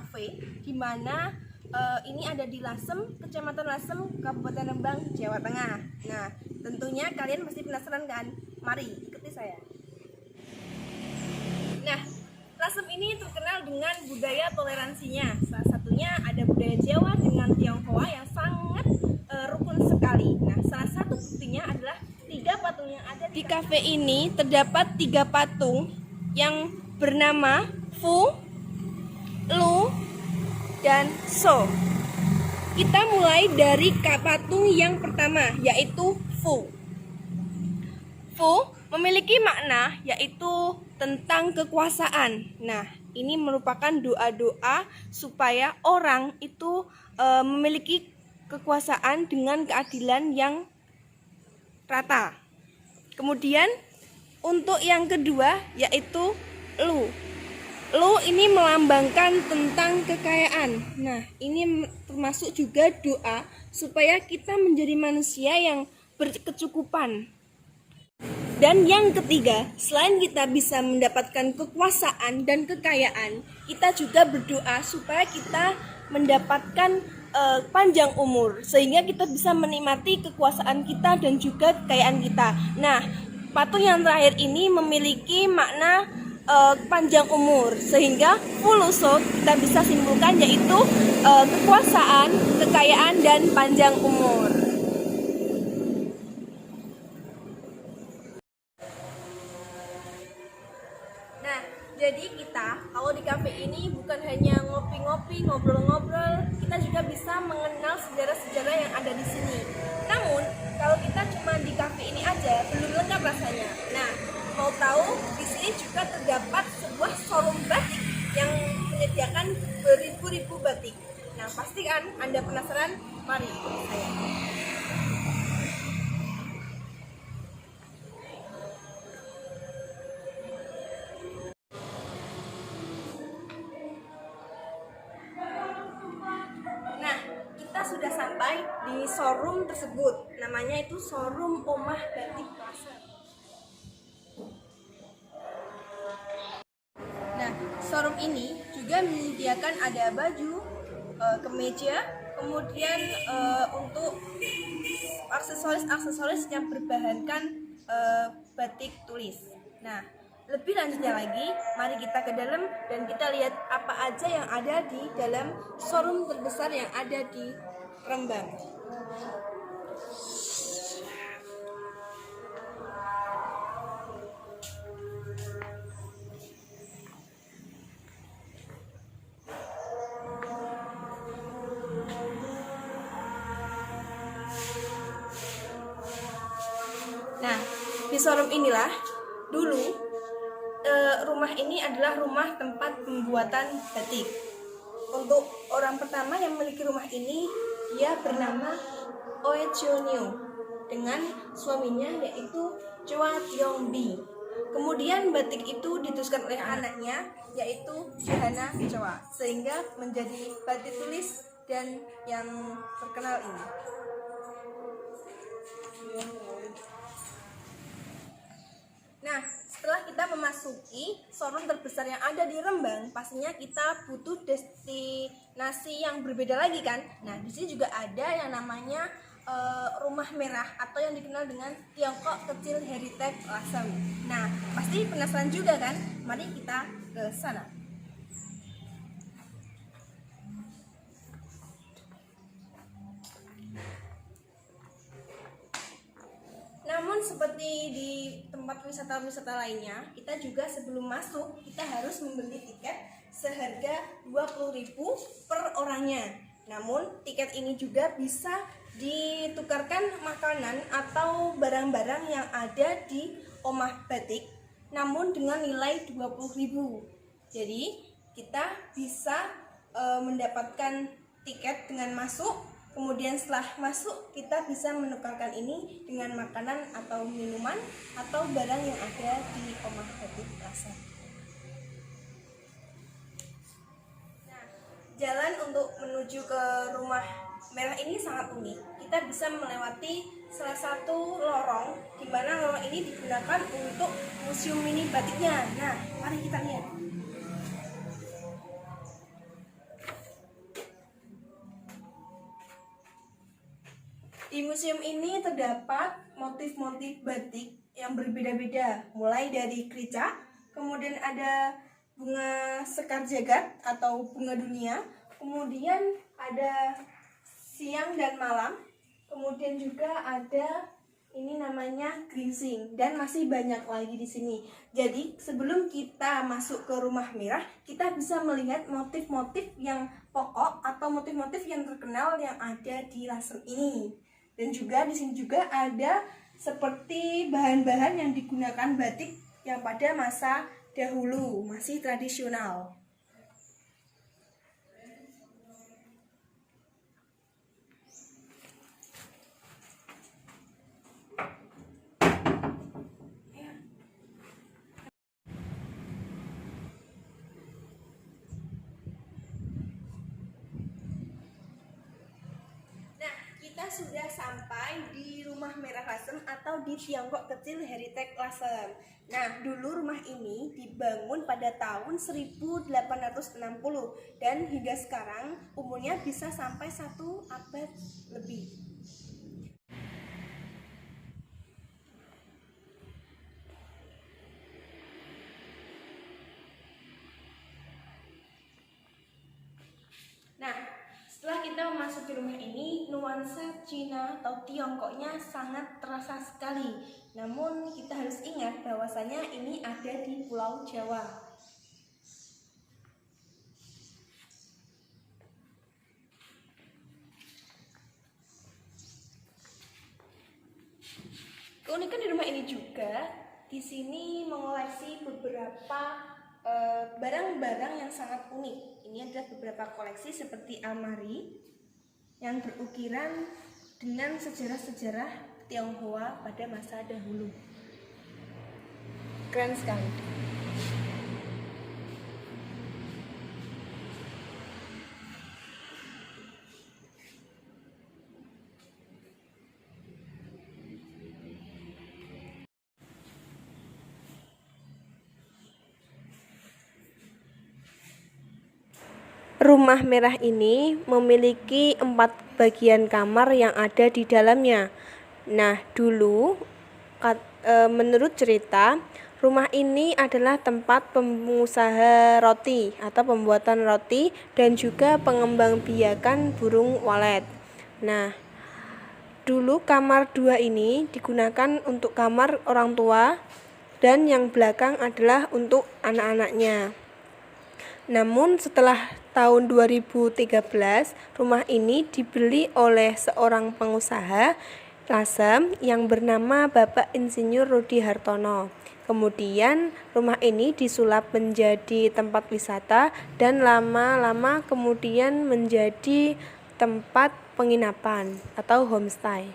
Cafe, di mana ini ada di Lasem, Kecamatan Lasem, Kabupaten Rembang, Jawa Tengah. Nah, tentunya kalian pasti penasaran kan? Mari ikuti saya. Nah, Lasem ini terkenal dengan budaya toleransinya. Salah satunya ada budaya Jawa dengan Tionghoa yang sangat rukun sekali. Nah, salah satu buktinya adalah 3 patung yang ada di kafe ini. Terdapat 3 patung yang bernama Fu, Lu, dan So. Kita mulai dari patung yang pertama, yaitu Fu. Fu memiliki makna yaitu tentang kekuasaan. Nah, ini merupakan doa-doa supaya orang itu memiliki kekuasaan dengan keadilan yang rata. Kemudian untuk yang kedua yaitu Lu. Lu ini melambangkan tentang kekayaan. Nah, ini termasuk juga doa supaya kita menjadi manusia yang berkecukupan. Dan yang ketiga, selain kita bisa mendapatkan kekuasaan dan kekayaan, kita juga berdoa supaya kita mendapatkan panjang umur, sehingga kita bisa menikmati kekuasaan kita dan juga kekayaan kita. Nah, patung yang terakhir ini memiliki makna panjang umur, sehingga Fuluso kita bisa simpulkan yaitu kekuasaan, kekayaan, dan panjang umur. Nah, jadi kita kalau di kafe ini bukan hanya ngopi-ngopi, ngobrol-ngobrol, kita juga bisa mengenal sejarah-sejarah yang ada di sini. Namun, kalau kita cuma di kafe ini aja belum lengkap rasanya. Nah, mau tahu di sini juga terdapat sebuah showroom batik yang menyediakan beribu-ribu batik. Nah, pastikan Anda penasaran? Mari ikut saya. Sudah sampai di showroom tersebut, namanya itu showroom Omah Batik Plaza. Nah, showroom ini juga menyediakan ada baju, kemeja, kemudian untuk aksesoris yang berbahankan batik tulis. Nah, lebih lanjutnya lagi, mari kita ke dalam dan kita lihat apa aja yang ada di dalam showroom terbesar yang ada di Rembang. Nah, di showroom inilah dulu rumah ini adalah rumah tempat pembuatan batik. Untuk orang pertama yang memiliki rumah ini, dia bernama Oe Chonyo dengan suaminya yaitu Chua Tiongbi. Kemudian batik itu diteruskan oleh anaknya yaitu Johana Chua, sehingga menjadi batik tulis dan yang terkenal ini. Nah, setelah kita memasuki showroom terbesar yang ada di Rembang, pastinya kita butuh destinasi yang berbeda lagi kan. Nah, di sini juga ada yang namanya Rumah Merah atau yang dikenal dengan Tiongkok Kecil Heritage Lasem. Nah, pasti penasaran juga kan? Mari kita ke sana. Namun seperti di tempat wisata-wisata lainnya, kita juga sebelum masuk kita harus membeli tiket seharga 20.000 per orangnya. Namun tiket ini juga bisa ditukarkan makanan atau barang-barang yang ada di Omah Batik, namun dengan nilai 20.000. Jadi kita bisa mendapatkan tiket dengan masuk. Kemudian setelah masuk kita bisa menukarkan ini dengan makanan atau minuman atau barang yang ada di Omah Batik Plaza. Nah, jalan untuk menuju ke Rumah Merah ini sangat unik. Kita bisa melewati salah satu lorong di mana lorong ini digunakan untuk museum mini batiknya. Nah, mari kita lihat. Di museum ini terdapat motif-motif batik yang berbeda-beda, mulai dari kerica, kemudian ada bunga sekar jagad atau bunga dunia, kemudian ada siang dan malam, kemudian juga ada ini namanya geringsing, dan masih banyak lagi di sini. Jadi sebelum kita masuk ke Rumah Merah, kita bisa melihat motif-motif yang pokok atau motif-motif yang terkenal yang ada di Lasem ini. Dan juga di sini juga ada seperti bahan-bahan yang digunakan batik yang pada masa dahulu masih tradisional. Kita sudah sampai di Rumah Merah Lasem atau di Tiongkok Kecil Heritage Lasem. Nah, dulu rumah ini dibangun pada tahun 1860 dan hingga sekarang umurnya bisa sampai 1 abad lebih. Nah, setelah kita memasuki rumah ini, nuansa Cina atau Tiongkoknya sangat terasa sekali. Namun kita harus ingat bahwasanya ini ada di Pulau Jawa. Keunikan di rumah ini juga, di sini mengoleksi beberapa barang-barang yang sangat unik. Ini adalah beberapa koleksi seperti almari yang berukiran dengan sejarah-sejarah Tionghoa pada masa dahulu. Keren sekali. Rumah Merah ini memiliki 4 bagian kamar yang ada di dalamnya. Nah, dulu menurut cerita, rumah ini adalah tempat pengusaha roti atau pembuatan roti dan juga pengembangbiakan burung walet. Nah, dulu kamar 2 ini digunakan untuk kamar orang tua dan yang belakang adalah untuk anak-anaknya. Namun setelah tahun 2013, rumah ini dibeli oleh seorang pengusaha Lasem yang bernama Bapak Insinyur Rudi Hartono. Kemudian rumah ini disulap menjadi tempat wisata dan lama-lama kemudian menjadi tempat penginapan atau homestay.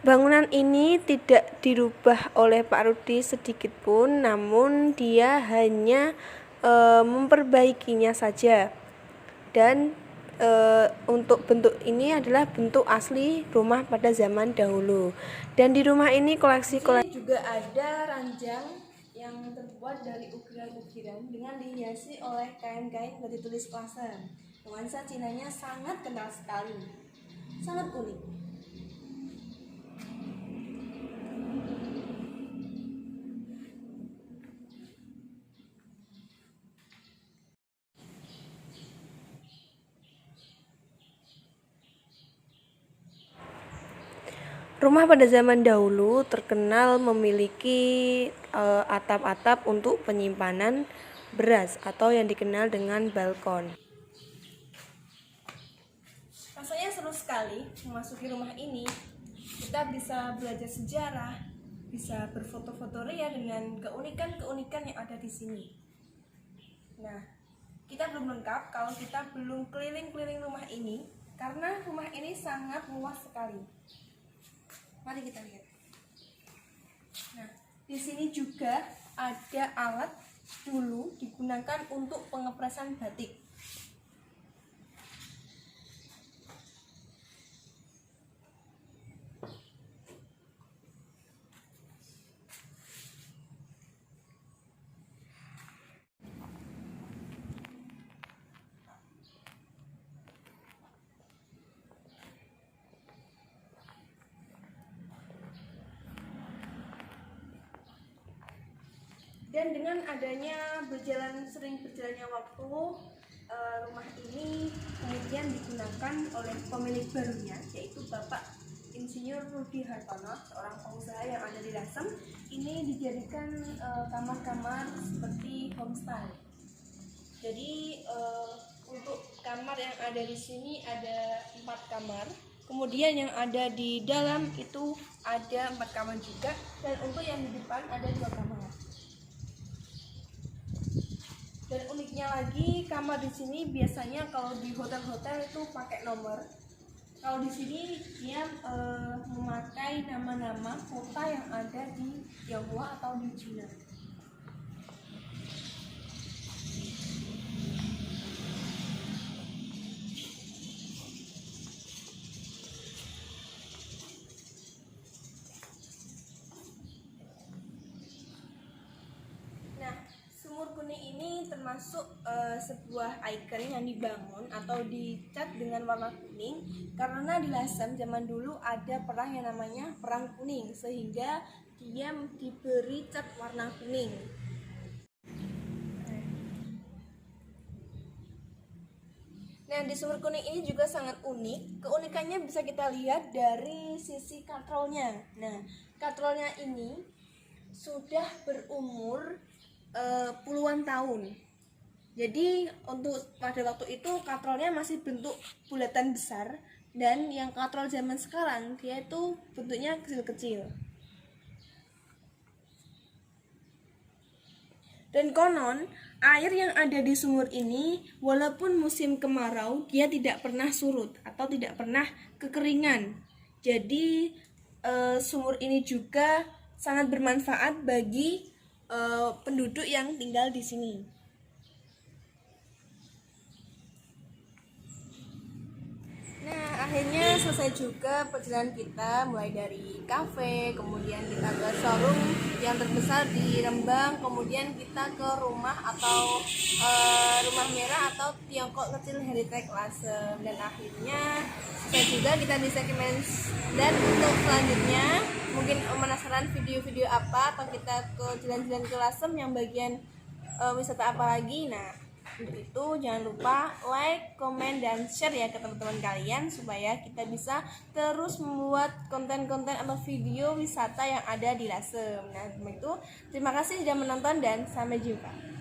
Bangunan ini tidak dirubah oleh Pak Rudi sedikit pun, namun dia hanya memperbaikinya saja. Dan untuk bentuk ini adalah bentuk asli rumah pada zaman dahulu. Dan di rumah ini koleksi juga ada ranjang yang terbuat dari ukiran-ukiran dengan dihiasi oleh kain-kain dari tulis Lasem. Nuansa Cinanya sangat kental sekali, sangat unik. Rumah pada zaman dahulu terkenal memiliki atap-atap untuk penyimpanan beras atau yang dikenal dengan balkon. Rasanya seru sekali memasuki rumah ini. Kita bisa belajar sejarah, bisa berfoto-foto ria dengan keunikan-keunikan yang ada di sini. Nah, kita belum lengkap kalau kita belum keliling-keliling rumah ini karena rumah ini sangat luas sekali. Mari kita lihat. Nah, di sini juga ada alat dulu digunakan untuk pengepresan batik. Dan dengan adanya sering berjalannya waktu, rumah ini kemudian digunakan oleh pemilik barunya, yaitu Bapak Insinyur Rudi Hartono, seorang pengusaha yang ada di Lasem. Ini dijadikan kamar-kamar seperti homestay. Jadi untuk kamar yang ada di sini ada 4 kamar. Kemudian yang ada di dalam itu ada 4 kamar juga, dan untuk yang di depan ada 2 kamar. Dan uniknya lagi, kamar di sini biasanya kalau di hotel-hotel itu pakai nomor. Kalau di sini dia memakai nama-nama kota yang ada di Tionghoa atau di Cina. Sumur Kuning ini termasuk sebuah ikon yang dibangun atau dicat dengan warna kuning karena di Lasem zaman dulu ada perang yang namanya Perang Kuning, sehingga dia diberi cat warna kuning. Nah, di Sumur Kuning ini juga sangat unik. Keunikannya bisa kita lihat dari sisi katrolnya. Nah, katrolnya ini sudah berumur puluhan tahun. Jadi untuk pada waktu itu katrolnya masih bentuk bulatan besar, dan yang katrol zaman sekarang dia itu bentuknya kecil-kecil. Dan konon air yang ada di sumur ini walaupun musim kemarau dia tidak pernah surut atau tidak pernah kekeringan. Jadi sumur ini juga sangat bermanfaat bagi penduduk yang tinggal di sini. Nah, akhirnya selesai juga perjalanan kita, mulai dari kafe, kemudian kita ke showroom yang terbesar di Rembang, kemudian kita ke rumah atau rumah merah atau Tiongkok kecil Heritage Lasem, dan akhirnya selesai juga kita di segmen. Dan untuk selanjutnya mungkin penasaran video-video apa atau kita ke jalan-jalan ke Lasem yang bagian wisata apa lagi. Nah, untuk itu jangan lupa like, komen, dan share ya ke teman-teman kalian supaya kita bisa terus membuat konten-konten atau video wisata yang ada di Lasem. Nah, itu terima kasih sudah menonton dan sampai jumpa.